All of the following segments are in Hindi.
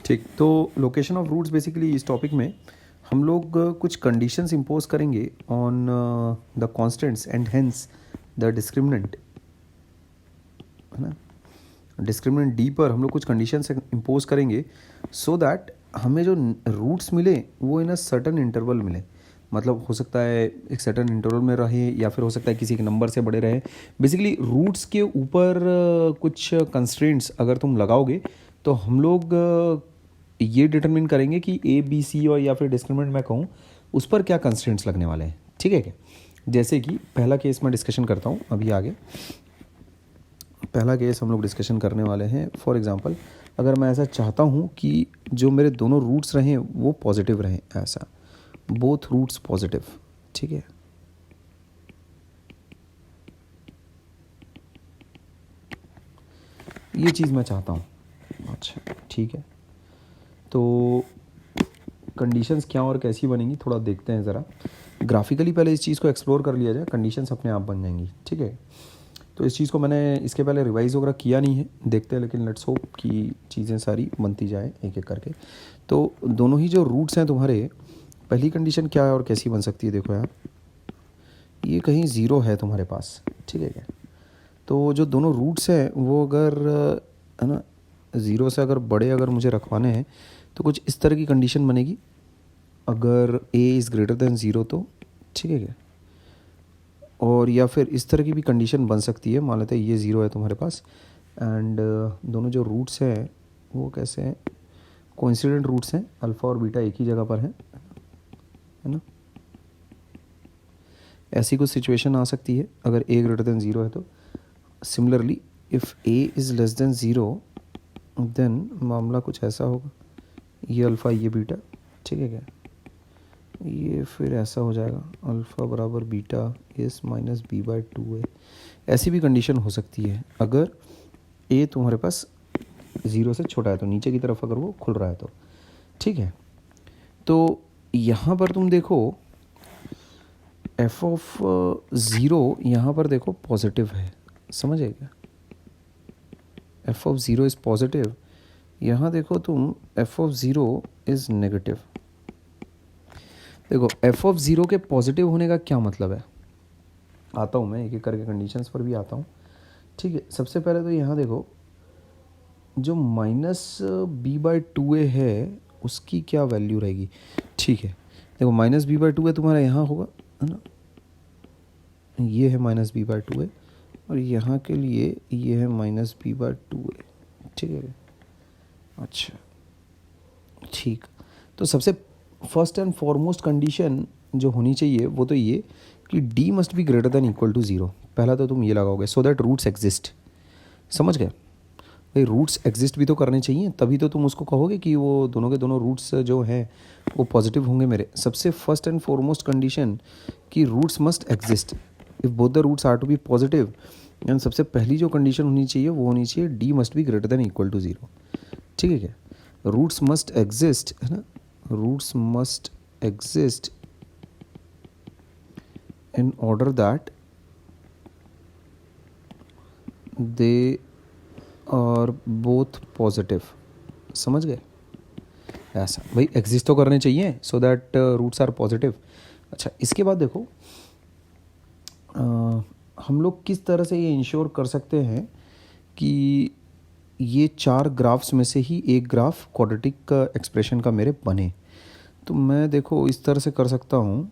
ठीक, तो लोकेशन ऑफ रूट्स बेसिकली इस टॉपिक में हम लोग कुछ कंडीशंस इम्पोज करेंगे on the constants and hence the discriminant, है ना। डिस्क्रिमिनेंट डी पर हम लोग कुछ कंडीशंस इम्पोज करेंगे सो दैट हमें जो रूट्स मिले वो इन अ सर्टन इंटरवल मिले। मतलब हो सकता है एक सर्टन इंटरवल में रहे या फिर हो सकता है किसी एक नंबर से बड़े रहे। बेसिकली रूट्स के ऊपर कुछ कंस्ट्रेंट्स अगर तुम लगाओगे तो हम लोग ये डिटरमिन करेंगे कि ए बी सी और या फिर डिस्क्रिमिनेंट मैं कहूँ उस पर क्या कंस्ट्रेंट्स लगने वाले हैं। ठीक है क्या? जैसे कि पहला केस मैं डिस्कशन करता हूँ अभी आगे। पहला केस हम लोग डिस्कशन करने वाले हैं। फॉर एग्जांपल अगर मैं ऐसा चाहता हूँ कि जो मेरे दोनों रूट्स रहें वो पॉजिटिव रहें, ऐसा बोथ रूट्स पॉजिटिव। ठीक है, ये चीज़ मैं चाहता हूँ। अच्छा ठीक है, तो कंडीशंस क्या और कैसी बनेंगी थोड़ा देखते हैं ज़रा। ग्राफिकली पहले इस चीज़ को एक्सप्लोर कर लिया जाए, कंडीशंस अपने आप बन जाएंगी। ठीक है, तो इस चीज़ को मैंने इसके पहले रिवाइज़ वगैरह किया नहीं है, देखते हैं, लेकिन लेट्स होप कि चीज़ें सारी बनती जाए एक एक करके। तो दोनों ही जो रूट्स हैं तुम्हारे, पहली कंडीशन क्या है और कैसी बन सकती है, देखो यार ये कहीं ज़ीरो है तुम्हारे पास। ठीक है क्या? तो जो दोनों रूट्स हैं वो अगर, है ना, ज़ीरो से अगर बड़े अगर मुझे रखवाने हैं तो कुछ इस तरह की कंडीशन बनेगी। अगर a is greater than zero तो, ठीक है क्या, और या फिर इस तरह की भी कंडीशन बन सकती है। मान लेते हैं ये ज़ीरो है तुम्हारे पास एंड दोनों जो रूट्स हैं वो कैसे हैं, कोइंसिडेंट रूट्स हैं, अल्फ़ा और बीटा एक ही जगह पर है ना। ऐसी कुछ सिचुएशन आ सकती है अगर a ग्रेटर दैन ज़ीरो है तो। Similarly if a is less than zero then मामला कुछ ऐसा होगा, ये अल्फ़ा ये बीटा। ठीक है क्या, ये फिर ऐसा हो जाएगा अल्फ़ा बराबर beta is minus B by two है। ऐसी भी कंडीशन हो सकती है अगर ए तुम्हारे पास ज़ीरो से छोटा है तो, नीचे की तरफ अगर वो खुल रहा है तो। ठीक है, तो यहाँ पर तुम देखो एफ ऑफ ज़ीरो यहाँ पर देखो पॉजिटिव है, समझ गए क्या? F of zero is positive. यहाँ देखो तुम F of zero is negative. देखो एफ ऑफ ज़ीरो के पॉजिटिव होने का क्या मतलब है, आता हूँ मैं एक एक करके कंडीशंस पर भी आता हूँ। ठीक है, सबसे पहले तो यहाँ देखो जो माइनस बी बाई टू ए है उसकी क्या वैल्यू रहेगी। ठीक है, देखो माइनस बी बाई टू ए तुम्हारा यहाँ होगा, है ना, ये है माइनस बी बाई टू ए और यहाँ के लिए ये है माइनस बी बाई टू ए। ठीक है, अच्छा ठीक, तो सबसे फर्स्ट एंड फॉरमोस्ट कंडीशन जो होनी चाहिए वो तो ये कि d must be greater than equal to zero. पहला तो तुम ये लगाओगे सो दैट रूट्स एग्जिस्ट। समझ गए भाई, रूट्स एग्जिस्ट भी तो करने चाहिए तभी तो तुम उसको कहोगे कि वो दोनों के दोनों रूट्स जो हैं वो पॉजिटिव होंगे मेरे। सबसे फर्स्ट एंड फॉरमोस्ट कंडीशन कि roots must exist if both the roots are to be positive. And सबसे पहली जो कंडीशन होनी चाहिए वो होनी चाहिए d must be greater than equal to zero. ठीक है क्या, रूट्स मस्ट एग्जिस्ट, है ना, roots must exist in order that they are both positive। समझ गए? ऐसा भाई एग्जिस्ट तो करने चाहिए so that roots are positive. अच्छा, इसके बाद देखो हम लोग किस तरह से ये इंश्योर कर सकते हैं कि ये चार ग्राफ्स में से ही एक ग्राफ क्वाड्रेटिक एक्सप्रेशन का मेरे बने। तो मैं देखो इस तरह से कर सकता हूँ,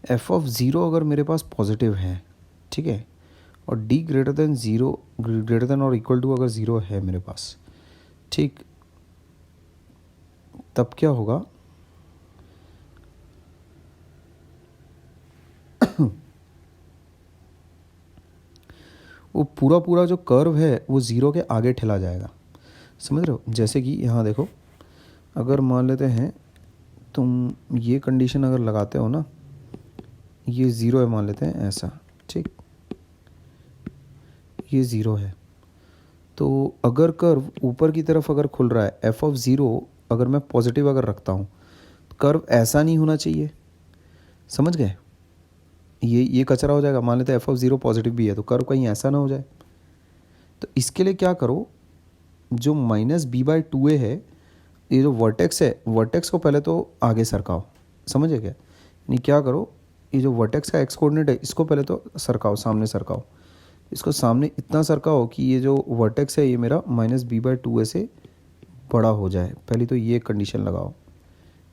एफ ऑफ ज़ीरो अगर मेरे पास पॉजिटिव है, ठीक है, और D greater than zero, greater than और इक्वल टू अगर ज़ीरो है मेरे पास, ठीक, तब क्या होगा वो पूरा पूरा जो कर्व है वो ज़ीरो के आगे ठेला जाएगा। समझ रहे हो? जैसे कि यहाँ देखो अगर मान लेते हैं तुम ये कंडीशन अगर लगाते हो ना, ये ज़ीरो है मान लेते हैं ऐसा, ठीक, ये ज़ीरो है तो अगर कर्व ऊपर की तरफ अगर खुल रहा है, एफ ऑफ ज़ीरो अगर मैं पॉजिटिव अगर रखता हूँ, कर्व ऐसा नहीं होना चाहिए। समझ गए? ये कचरा हो जाएगा। मान लेते हैं एफ ऑफ ज़ीरो पॉजिटिव भी है तो कर्व कहीं ऐसा ना हो जाए, तो इसके लिए क्या करो, जो माइनस बी बाई टू ए है, ये जो वर्टेक्स है, वर्टेक्स को पहले तो आगे सरकाओ, समझे क्या? यानी क्या करो, ये जो वर्टेक्स का एक्स कोऑर्डिनेट है इसको पहले तो सरकाओ, सामने सरकाओ, इसको सामने इतना सरकाओ कि ये जो वर्टेक्स है ये मेरा माइनस बी बाई टू ए से बड़ा हो जाए। पहली तो ये कंडीशन लगाओ।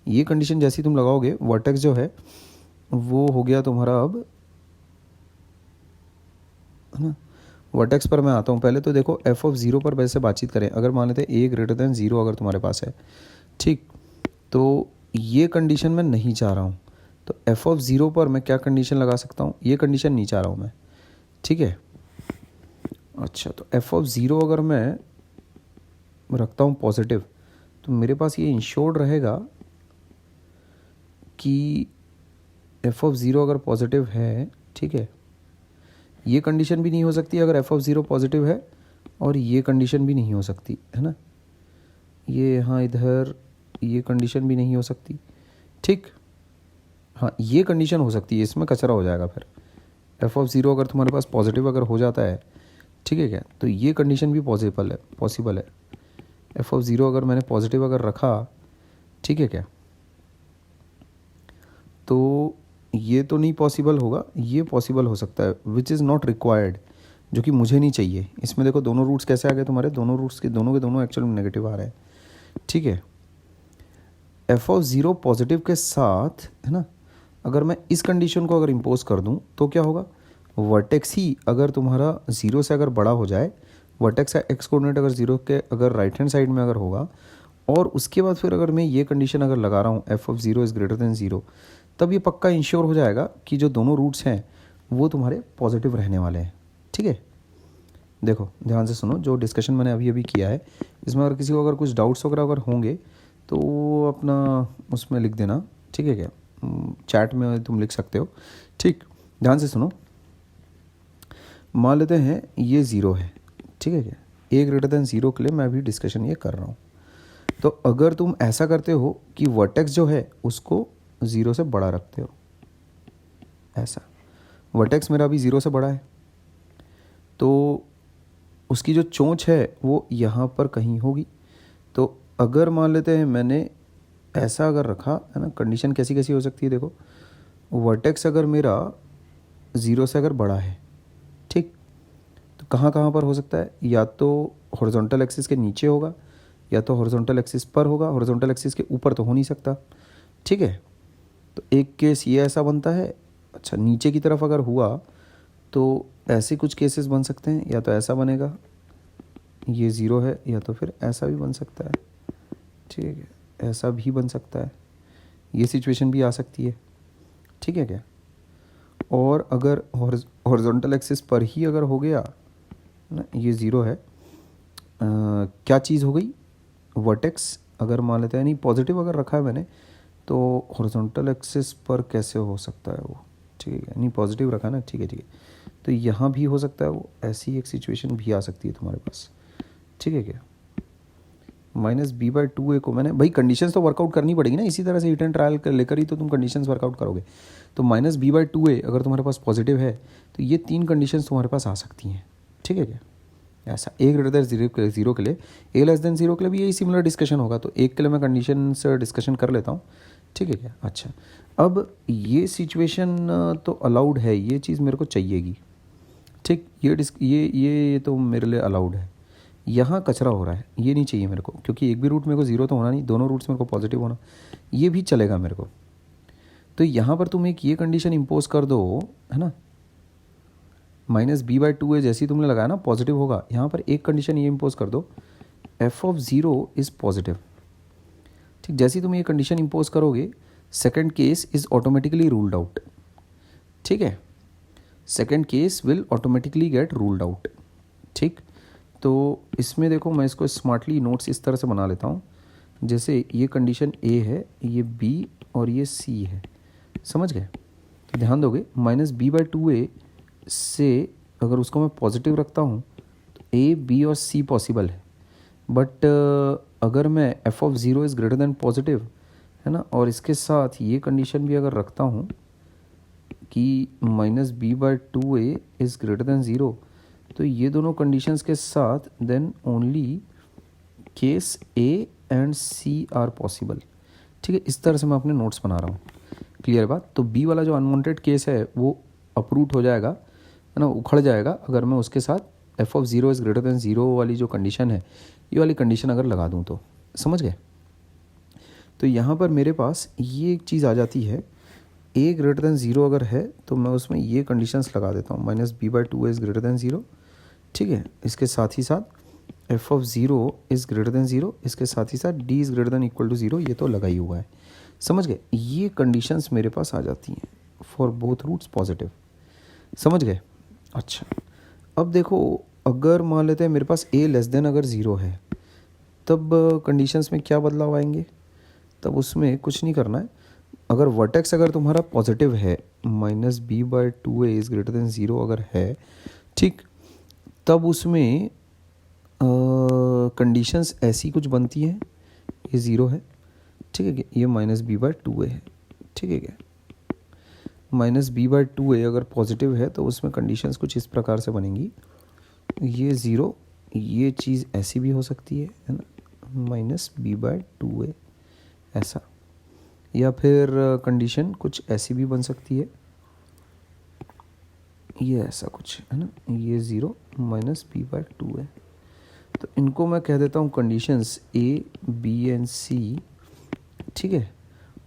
ये कंडीशन जैसी तुम लगाओगे, वर्टेक्स जो है वो हो गया तुम्हारा अब, है ना। वर्टेक्स पर मैं आता हूँ। पहले तो देखो एफ ऑफ ज़ीरो पर वैसे बातचीत करें, अगर मान लेते हैं ए ग्रेटर देन ज़ीरो अगर तुम्हारे पास है, ठीक, तो ये कंडीशन मैं नहीं चाह रहा हूँ। तो एफ ऑफ ज़ीरो पर मैं क्या कंडीशन लगा सकता हूँ, ये कंडीशन नहीं चाह रहा हूँ मैं, ठीक है। अच्छा, तो एफ ऑफ ज़ीरो अगर मैं रखता हूँ पॉजिटिव, तो मेरे पास ये इंश्योर्ड रहेगा कि एफ ऑफ ज़ीरो अगर पॉजिटिव है, ठीक है, ये कंडीशन भी नहीं हो सकती अगर एफ ऑफ ज़ीरो पॉजिटिव है, और ये कंडीशन भी नहीं हो सकती, है ना। ये यहाँ इधर ये कंडीशन भी नहीं हो सकती, ठीक। हाँ, ये कंडीशन हो सकती है, इसमें कचरा हो जाएगा फिर। एफ ऑफ ज़ीरो अगर तुम्हारे पास पॉजिटिव अगर हो जाता है, ठीक है क्या, तो ये कंडीशन भी पॉसिबल है। एफ ऑफ ज़ीरो अगर मैंने पॉजिटिव अगर रखा, ठीक है क्या, तो ये तो नहीं पॉसिबल होगा, ये पॉसिबल हो सकता है, विच इज़ नॉट रिक्वायर्ड, जो कि मुझे नहीं चाहिए। इसमें देखो दोनों रूट्स कैसे आ गए तुम्हारे, दोनों रूट्स के दोनों एक्चुअल में नेगेटिव आ रहे हैं, ठीक है। एफ ऑफ ज़ीरो पॉजिटिव के साथ, है ना, अगर मैं इस कंडीशन को अगर इम्पोज कर दूं तो क्या होगा, वर्टेक्स ही अगर तुम्हारा ज़ीरो से अगर बड़ा हो जाए, वर्टेक्स का एक्स कोऑर्डिनेट अगर ज़ीरो के अगर राइट हैंड साइड में अगर होगा, और उसके बाद फिर अगर मैं ये कंडीशन अगर लगा रहा हूँ F of zero is greater than zero, तब ये पक्का इंश्योर हो जाएगा कि जो दोनों रूट्स हैं वो तुम्हारे पॉजिटिव रहने वाले हैं, ठीक है। देखो ध्यान से सुनो, जो डिस्कशन मैंने अभी अभी किया है, इसमें अगर किसी को अगर कुछ डाउट्स वगैरह अगर होंगे तो वो अपना उसमें लिख देना, ठीक है क्या, चैट में तुम लिख सकते हो, ठीक। ध्यान से सुनो, मान लेते हैं ये ज़ीरो है, ठीक है क्या, ए ग्रेटर देन ज़ीरो के लिए मैं अभी डिस्कशन ये कर रहा हूँ। तो अगर तुम ऐसा करते हो कि वर्टेक्स जो है उसको ज़ीरो से बड़ा रखते हो, ऐसा, वर्टेक्स मेरा अभी ज़ीरो से बड़ा है, तो उसकी जो चोंच है वो यहाँ पर कहीं होगी। तो अगर मान लेते हैं मैंने ऐसा अगर रखा, है ना, कंडीशन कैसी कैसी हो सकती है, देखो वर्टेक्स अगर मेरा ज़ीरो से अगर बड़ा है, ठीक, तो कहाँ कहाँ पर हो सकता है, या तो हॉरिजॉन्टल एक्सिस के नीचे होगा, या तो हॉरिजॉन्टल एक्सिस पर होगा, हॉरिजॉन्टल एक्सिस के ऊपर तो हो नहीं सकता, ठीक है। तो एक केस ये ऐसा बनता है। अच्छा, नीचे की तरफ अगर हुआ तो ऐसे कुछ केसेस बन सकते हैं, या तो ऐसा बनेगा, ये ज़ीरो है, या तो फिर ऐसा भी बन सकता है, ठीक है, ऐसा भी बन सकता है, ये सिचुएशन भी आ सकती है, ठीक है क्या। और अगर हॉरिजॉन्टल एक्सिस पर ही अगर हो गया ना, ये ज़ीरो है, क्या चीज़ हो गई, वर्टेक्स अगर मान लेते हैं, नहीं पॉजिटिव अगर रखा है मैंने, तो हॉरिजॉन्टल एक्सिस पर कैसे हो सकता है वो, ठीक है, नहीं पॉजिटिव रखा है ना, ठीक है ठीक है, तो यहाँ भी हो सकता है वो, ऐसी एक सिचुएशन भी आ सकती है तुम्हारे पास, ठीक है क्या। माइनस बी बाई टू ए को मैंने, भाई कंडीशंस तो वर्कआउट करनी पड़ेगी ना, इसी तरह से हिट एंड ट्रायल लेकर ही तो तुम कंडीशंस वर्कआउट करोगे। तो minus B by two A अगर तुम्हारे पास पॉजिटिव है, तो ये तीन कंडीशंस तुम्हारे पास आ सकती हैं, ठीक है क्या। ऐसा ए ग्रेटर देन ज़ीरो के लिए, ए लेस देन ज़ीरो के लिए भी यही सिमिलर डिस्कशन होगा। तो एक के लिए मैं कंडीशन से डिस्कशन कर लेता हूँ, ठीक है क्या। अच्छा, अब ये सिचुएशन तो अलाउड है, ये चीज़ मेरे को चाहिएगी, ठीक, ये तो मेरे लिए अलाउड है। यहाँ कचरा हो रहा है, ये नहीं चाहिए मेरे को, क्योंकि एक भी रूट मेरे को ज़ीरो तो होना नहीं, दोनों रूट्स मेरे को पॉजिटिव होना, ये भी चलेगा मेरे को। तो यहाँ पर तुम एक ये कंडीशन इम्पोज कर दो, है ना, माइनस बी बाई टू ए जैसी तुमने लगाया ना पॉजिटिव होगा, यहाँ पर एक कंडीशन ये इम्पोज कर दो, F of zero is positive, ठीक। जैसी तुम ये कंडीशन इम्पोज करोगे, second case is automatically ruled out, ठीक है, second case will automatically gate ruled out, ठीक। तो इसमें देखो मैं इसको स्मार्टली नोट्स इस तरह से बना लेता हूँ, जैसे ये कंडीशन ए है, ये बी और ये सी है, समझ गए। तो ध्यान दोगे, माइनस बी बाई टू ए से अगर उसको मैं पॉजिटिव रखता हूँ तो ए बी और सी पॉसिबल है, बट अगर मैं F of zero is greater then positive, है ना, और इसके साथ ये कंडीशन भी अगर रखता हूँ कि minus B by two A is greater than zero, तो ये दोनों कंडीशंस के साथ then only case A and C are possible. ठीक है, इस तरह से मैं अपने नोट्स बना रहा हूँ। क्लियर बात। तो बी वाला जो अनवांटेड केस है वो अपरूट हो जाएगा, है ना, उखड़ जाएगा, अगर मैं उसके साथ F of zero is greater than zero वाली जो कंडीशन है, ये वाली कंडीशन अगर लगा दूँ तो। समझ गए। तो यहाँ पर मेरे पास ये एक चीज़ आ जाती है, ए ग्रेटर देन ज़ीरो अगर है तो मैं उसमें ये कंडीशंस लगा देता हूँ, minus B by two is greater than zero. ठीक है, इसके साथ ही साथ F of zero is greater than zero, इसके साथ ही साथ D is greater than equal to zero, ये तो लगा ही हुआ है। समझ गए। ये कंडीशंस मेरे पास आ जाती हैं फॉर बोथ रूट्स पॉजिटिव। समझ गए। अच्छा, अब देखो, अगर मान लेते हैं मेरे पास ए लेस देन अगर ज़ीरो है, तब कंडीशंस में क्या बदलाव आएंगे? तब उसमें कुछ नहीं करना है। अगर वर्टेक्स अगर तुम्हारा पॉजिटिव है, minus B by two A is greater than zero अगर है, ठीक, तब उसमें कंडीशंस ऐसी कुछ बनती हैं, ये ज़ीरो है, ठीक है क्या, ये माइनस बी बाई टू ए है, ठीक है क्या, minus B by two A अगर पॉजिटिव है तो उसमें कंडीशंस कुछ इस प्रकार से बनेंगी, ये ज़ीरो, ये चीज़ ऐसी भी हो सकती है ना, माइनस बी बाई टू ए ऐसा, या फिर कंडीशन कुछ ऐसी भी बन सकती है, ये ऐसा कुछ, है ना, ये zero minus B by two है। तो इनको मैं कह देता हूँ conditions A B and C. ठीक है,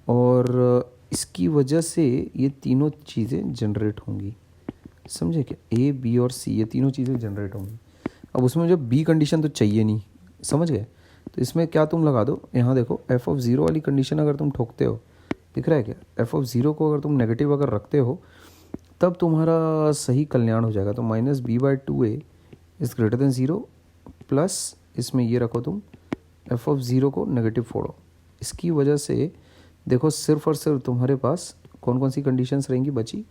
और इसकी वजह से ये तीनों चीज़ें जनरेट होंगी। समझे क्या, ए बी और सी ये तीनों चीज़ें जनरेट होंगी। अब उसमें जो बी कंडीशन तो चाहिए नहीं, समझ गए। तो इसमें क्या तुम लगा दो, यहाँ देखो एफ ऑफ ज़ीरो वाली कंडीशन अगर तुम ठोकते हो, दिख रहा है क्या, एफ ऑफ ज़ीरो को अगर तुम नेगेटिव अगर रखते हो तब तुम्हारा सही कल्याण हो जाएगा। तो minus B by two A is greater than zero, plus इसमें ये रखो तुम एफ ऑफ ज़ीरो को नेगेटिव फोड़ो। इसकी वजह से देखो सिर्फ और सिर्फ तुम्हारे पास कौन कौन सी कंडीशंस रहेंगी बची,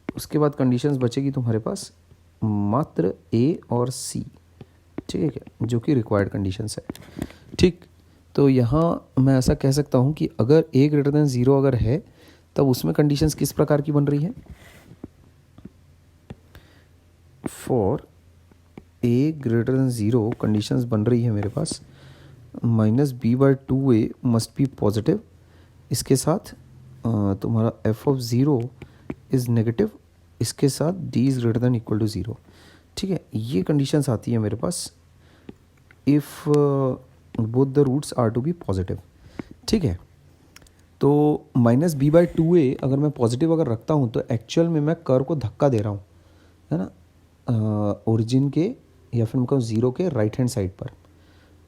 उसके बाद कंडीशंस बचेगी तुम्हारे पास मात्र ए और सी। ठीक है क्या, जो कि रिक्वायर्ड कंडीशंस है। ठीक, तो यहाँ मैं ऐसा कह सकता हूँ कि अगर ए ग्रेटर देन ज़ीरो अगर है तब उसमें कंडीशंस किस प्रकार की बन रही हैं, for A greater than zero conditions बन रही है मेरे पास minus B by two A must be positive, इसके साथ तुम्हारा F of zero is negative, इसके साथ D is greater than equal to zero. ठीक है, ये कंडीशंस आती है मेरे पास if both the roots are to be positive. ठीक है, तो minus B by two A अगर मैं पॉजिटिव अगर रखता हूँ तो एक्चुअल में मैं कर्व को धक्का दे रहा हूँ, है ना, ओरिजिन के या फिर मैं कहूँ ज़ीरो के राइट हैंड साइड पर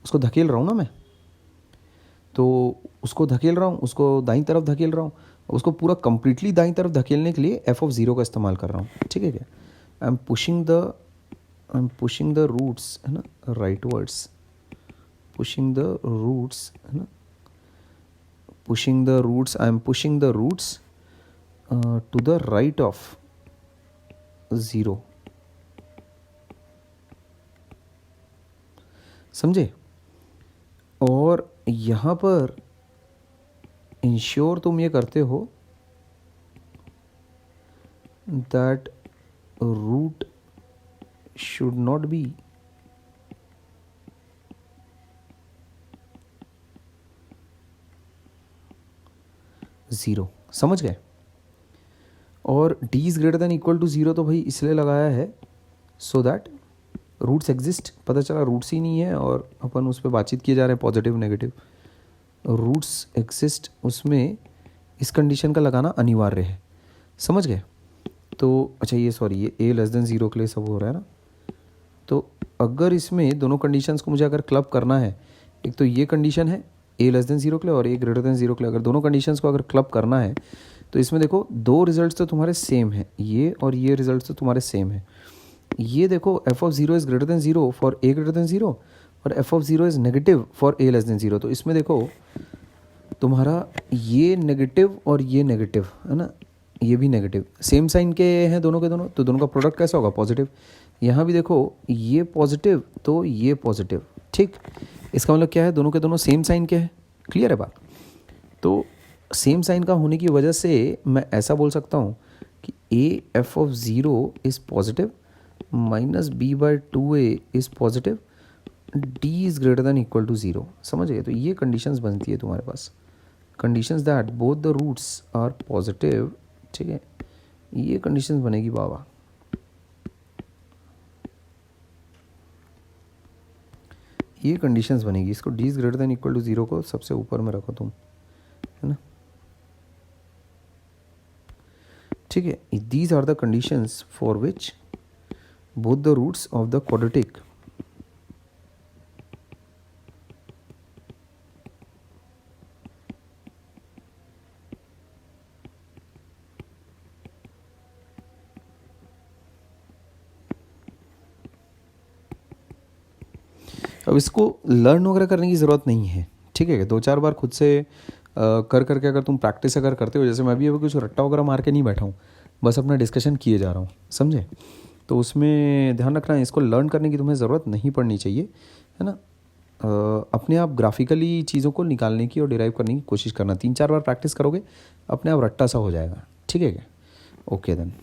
उसको धकेल रहा हूँ ना मैं, तो उसको धकेल रहा हूँ, उसको दाईं तरफ धकेल रहा हूँ, उसको पूरा कंप्लीटली दाईं तरफ धकेलने के लिए एफ ऑफ ज़ीरो का इस्तेमाल कर रहा हूँ। ठीक है क्या, I am pushing the roots, है ना, rightwards, pushing the roots, है ना, pushing the roots, I am pushing the roots to the right of zero. समझे। और यहाँ पर इंश्योर तुम ये करते हो that root should not be zero. समझ गए। और D is greater than equal to zero तो भाई इसलिए लगाया है सो दैट रूट्स एग्जिस्ट। पता चला रूट्स ही नहीं है और अपन उस पर बातचीत किए जा रहे हैं पॉजिटिव नेगेटिव, रूट्स एग्जिस्ट, उसमें इस कंडीशन का लगाना अनिवार्य है। समझ गए। तो अच्छा ये सॉरी ये ए लेस देन ज़ीरो के लिए सब हो रहा है ना, तो अगर इसमें दोनों कंडीशंस को मुझे अगर क्लब करना है, एक तो ये कंडीशन है ए लेस देन ज़ीरो के लिए और ए ग्रेटर देन ज़ीरो के लिए, अगर दोनों कंडीशंस को अगर क्लब करना है तो इसमें देखो दो रिजल्ट्स तो तुम्हारे सेम हैं, ये और ये रिजल्ट्स तो तुम्हारे सेम हैं। ये देखो F of zero is greater than zero for A greater than zero और F of zero is negative for A less than zero. तो इसमें देखो तुम्हारा ये नेगेटिव और ये नेगेटिव, है ना, ये भी नेगेटिव, सेम साइन के हैं दोनों के दोनों, तो दोनों का प्रोडक्ट कैसा होगा, पॉजिटिव। यहाँ भी देखो ये पॉजिटिव तो ये पॉजिटिव। ठीक, इसका मतलब क्या है, दोनों के दोनों सेम साइन के हैं। क्लियर है बात। तो सेम साइन का होने की वजह से मैं ऐसा बोल सकता हूँ कि A F of zero is positive minus B by two A is positive, D is greater than equal to zero. समझ गए? तो ये कंडीशंस बनती है तुम्हारे पास, conditions that both the roots are positive. ठीक है, ये कंडीशंस बनेगी बाबा। ये कंडीशंस बनेगी, इसको D is greater than equal to zero को सबसे ऊपर में रखो तुम, है ना? ठीक है, these are the conditions for which both the roots of the quadratic अब इसको लर्न वगैरह करने की ज़रूरत नहीं है। ठीक है, दो चार बार खुद से कर करके अगर तुम प्रैक्टिस अगर करते हो, जैसे मैं भी अभी कुछ रट्टा वगैरह मार के नहीं बैठा हूँ, बस अपना डिस्कशन किए जा रहा हूँ, समझे? तो उसमें ध्यान रखना, इसको लर्न करने की तुम्हें ज़रूरत नहीं पड़नी चाहिए, है ना? अपने आप ग्राफिकली चीज़ों को निकालने की और डिराइव करने की कोशिश करना। 3-4 बार प्रैक्टिस करोगे, अपने आप रट्टा सा हो जाएगा। ठीक है क्या? Okay then.